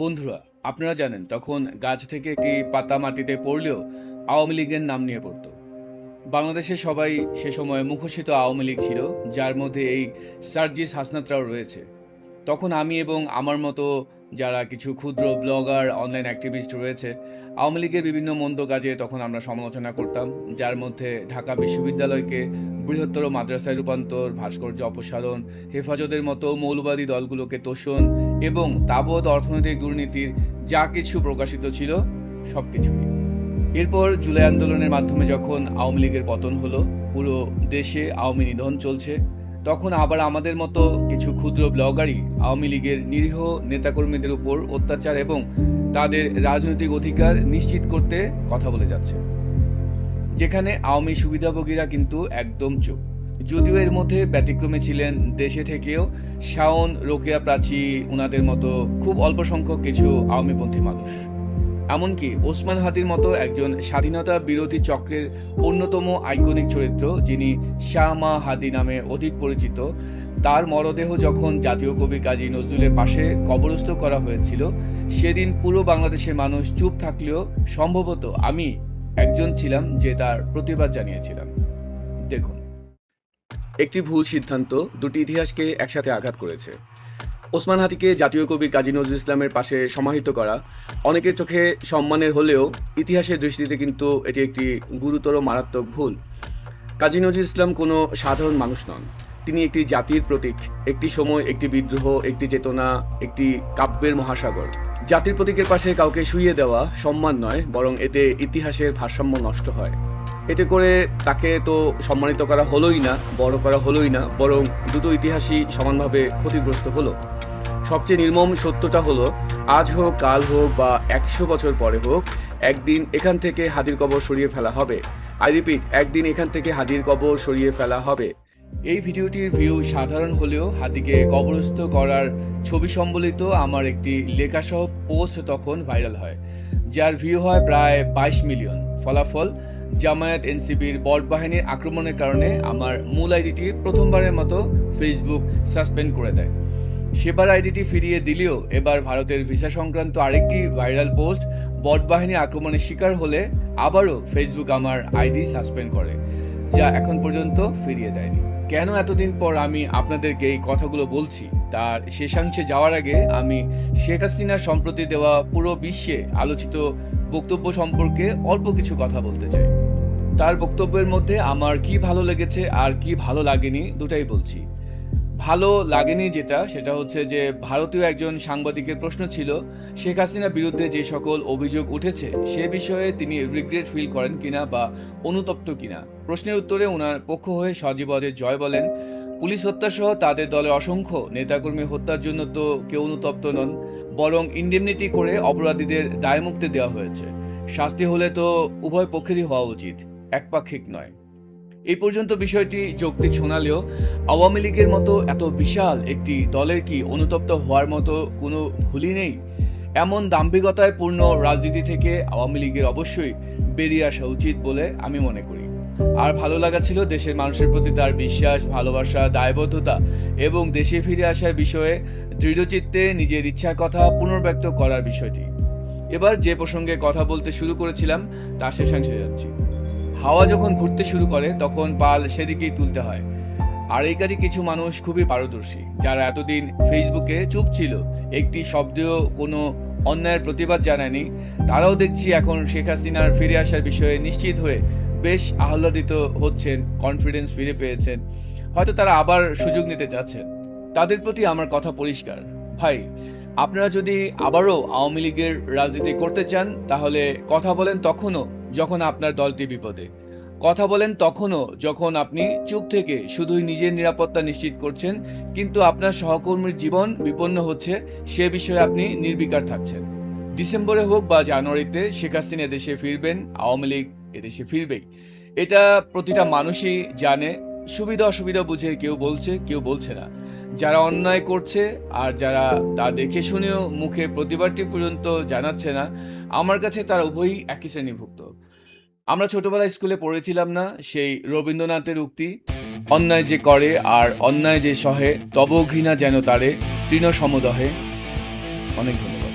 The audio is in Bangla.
বন্ধুরা, আপনারা জানেন তখন গাছ থেকে একটি পাতা মাটিতে পড়লেও আওয়ামী লীগের নাম নিয়ে পড়তো। বাংলাদেশে সবাই সে সময় মুখোশিত আওয়ামী লীগ ছিল, যার মধ্যে এই সার্জিস হাসনাতরাও রয়েছে। তখন আমি এবং আমার মতো যারা কিছু ক্ষুদ্র ব্লগার, অনলাইন অ্যাক্টিভিস্ট রয়েছে, আওয়ামী লীগের বিভিন্ন মন্দ কাজে তখন আমরা সমালোচনা করতাম, যার মধ্যে ঢাকা বিশ্ববিদ্যালয়কে বৃহত্তর মাদ্রাসায় রূপান্তর, ভাস্কর্য অপসারণ, হেফাজতের মতো মৌলবাদী দলগুলোকে তোষণ এবং তাবৎ অর্থনৈতিক দুর্নীতির যা কিছু প্রকাশিত ছিল সব কিছুই। এরপর জুলাই আন্দোলনের মাধ্যমে যখন আওয়ামী লীগের পতন হলো, পুরো দেশে আওয়ামী নিধন চলছে, তখন আবার আমাদের মতো কিছু ক্ষুদ্র ব্লগারই আওয়ামী লীগের নিরীহ নেতাকর্মীদের উপর অত্যাচার এবং তাদের রাজনৈতিক অধিকার নিশ্চিত করতে কথা বলে যাচ্ছে, যেখানে আওয়ামী সুবিধাভোগীরা কিন্তু একদম চুপ। যদিও এর মধ্যে ব্যতিক্রমে ছিলেন দেশে থেকেও শাওন, রোকেয়া প্রাচী, উনাদের মতো খুব অল্প সংখ্যক কিছু আওয়ামীপন্থী মানুষ। এমনকি ওসমান হাদির মতো একজন স্বাধীনতা বিরোধী চক্রের অন্যতম আইকনিক চরিত্র, যিনি শাহ মা হাদি নামে অধিক পরিচিত, তার মরদেহ যখন জাতীয় কবি কাজী নজরুলের পাশে কবরস্থ করা হয়েছিল, সেদিন পুরো বাংলাদেশের মানুষ চুপ থাকলেও সম্ভবত আমি একজন ছিলাম যে তার প্রতিবাদ জানিয়েছিলাম। দেখুন, একটি ভুল সিদ্ধান্ত দুটি ইতিহাসকে একসাথে আঘাত করেছে। ওসমান হাদিকে জাতীয় কবি কাজী নজরুল ইসলামের পাশে সমাহিত করা অনেকের চোখে সম্মানের হলেও ইতিহাসের দৃষ্টিতে কিন্তু এটি একটি গুরুতর মারাত্মক ভুল। কাজী নজরুল ইসলাম কোনো সাধারণ মানুষ নন, তিনি একটি জাতির প্রতীক, একটি সময়, একটি বিদ্রোহ, একটি চেতনা, একটি কাব্যের মহাসাগর। জাতির প্রতীকের পাশে কাউকে শুইয়ে দেওয়া সম্মান নয়, বরং এতে ইতিহাসের ভারসাম্য নষ্ট হয়। এতে করে তাকে তো সম্মানিত করা হলোই না, বড় করা হলোই না, বরং দুটো ইতিহাসই সমানভাবে ক্ষতিগ্রস্ত হলো। সবচেয়ে নির্মম সত্যটা হলো, আজ হোক, কাল হোক বা 100 বছর পরে হোক, একদিন এখান থেকে হাদির কবর সরিয়ে ফেলা হবে। আই রিপিট, একদিন এখান থেকে হাদির কবর সরিয়ে ফেলা হবে। এই ভিডিওটির ভিউ সাধারণ হলেও হাদিকে কবরস্থ করার ছবি সম্বলিত আমার একটি লেখাসহ পোস্ট তখন ভাইরাল হয়, যার ভিউ হয় প্রায় 22 মিলিয়ন। ফলাফল, জামায়াত এনসিপির বট বাহিনীর আক্রমণের কারণে আমার মূল আইডিটি প্রথমবারের মতো ফেসবুক সাসপেন্ড করে দেয়। সেবার আইডিটি ফিরিয়ে দিলেও এবার ভারতের ভিসা সংক্রান্ত আরেকটি ভাইরাল পোস্ট বট বাহিনীর আক্রমণের শিকার হলে আবারও ফেসবুক আমার আইডি সাসপেন্ড করে, যা এখন পর্যন্ত ফিরিয়ে দেয়নি। কেন এতদিন পর আমি আপনাদেরকে এই কথাগুলো বলছি তার শেষাংশে যাওয়ার আগে আমি শেখ হাসিনার সম্প্রতি দেওয়া পুরো বিশ্বে আলোচিত বক্তব্য সম্পর্কে অল্প কিছু কথা বলতে চাই। তার বক্তব্যের মধ্যে আমার কি ভালো লেগেছে আর কি ভালো লাগেনি দুটাই বলছি। ভালো লাগেনি সেটা হচ্ছে যে ভারতীয় একজন সাংবাদিকের প্রশ্ন ছিল শেখ হাসিনার বিরুদ্ধে যে সকল অভিযোগ উঠেছে সে বিষয়ে তিনি রিগ্রেট ফিল করেন কিনা বা অনুতপ্ত কিনা। প্রশ্নের উত্তরে ওনার পক্ষ হয়ে সজীব অজয় জয় বলেন, পুলিশ হত্যা সহ তাদের দলের অসংখ্য নেতাকর্মী হত্যার জন্য তো কেউ অনুতপ্ত নন, বরং ইন্ডেমনিটি করে অপরাধীদের দায়মুক্তি দেওয়া হয়েছে। শাস্তি হলে তো উভয় পক্ষেরই হওয়া উচিত, একপাক্ষিক নয়। এই পর্যন্ত বিষয়টি যৌক্তিক শোনালেও আওয়ামী লীগের মতো এত বিশাল একটি দলের কি অনুতপ্ত হওয়ার মতো কোনো ভুলই নেই? এমন দাম্ভিকতায় পূর্ণ রাজনীতি থেকে আওয়ামী লীগের অবশ্যই বেরিয়ে আসা উচিত বলে আমি মনে করি। আর ভালো লাগা ছিল দেশের মানুষের প্রতি তার বিশ্বাস, ভালোবাসা, দায়বদ্ধতা এবং দেশে ফিরে আসার বিষয়ে দৃঢ়চিত্তে নিজের ইচ্ছার কথা পুনর্ব্যক্ত করার বিষয়টি। এবার যে প্রসঙ্গে কথা বলতে শুরু করেছিলাম তার শেষাংশে যাচ্ছি। হাওয়া যখন ঘুরতে শুরু করে তখন পাল সেদিকেই তুলতে হয়, আর এই কাজে কিছু মানুষ খুবই পারদর্শী, যারা এতদিন ফেসবুকে চুপ ছিল, একটি শব্দেও কোনো অন্যায়ের প্রতিবাদ জানায়নি, তারাও দেখছি এখন শেখ হাসিনার ফিরে আসার বিষয়ে নিশ্চিত হয়ে বেশ আহ্লাদিত হচ্ছেন, কনফিডেন্স ফিরে পেয়েছেন, হয়তো তারা আবার সুযোগ নিতে চাচ্ছেন। তাদের প্রতি আমার কথা পরিষ্কার, ভাই, আপনারা যদি আবারও আওয়ামী লীগের রাজনীতি করতে চান তাহলে কথা বলেন তখনও যখন আপনার দলটি বিপদে, কথা বলেন তখনও যখন আপনি চুপ থেকে শুধুই নিজের নিরাপত্তা নিশ্চিত করছেন, কিন্তু আপনার সহকর্মীর জীবন বিপন্ন হচ্ছে সে বিষয়ে আপনি নির্বিকার থাকছেন। ডিসেম্বরে হোক বা জানুয়ারিতে শেখ হাসিনা এদেশে ফিরবেন, আওয়ামী লীগ এদেশে ফিরবেই, এটা প্রতিটা মানুষই জানে। সুবিধা অসুবিধা বুঝে কেউ বলছে, কেউ বলছে না। যারা অন্যায় করছে আর যারা তা দেখে শুনেও মুখে প্রতিবাদটি পর্যন্ত জানাচ্ছে না, আমার কাছে তারা উভয়ই একই শ্রেণীভুক্ত। আমরা ছোটবেলায় স্কুলে পড়েছিলাম না সেই রবীন্দ্রনাথের উক্তি, অন্যায় যে করে আর অন্যায় যে সহে তব ঘৃণা যেন তারে তৃণ সমদহে। অনেক ধন্যবাদ।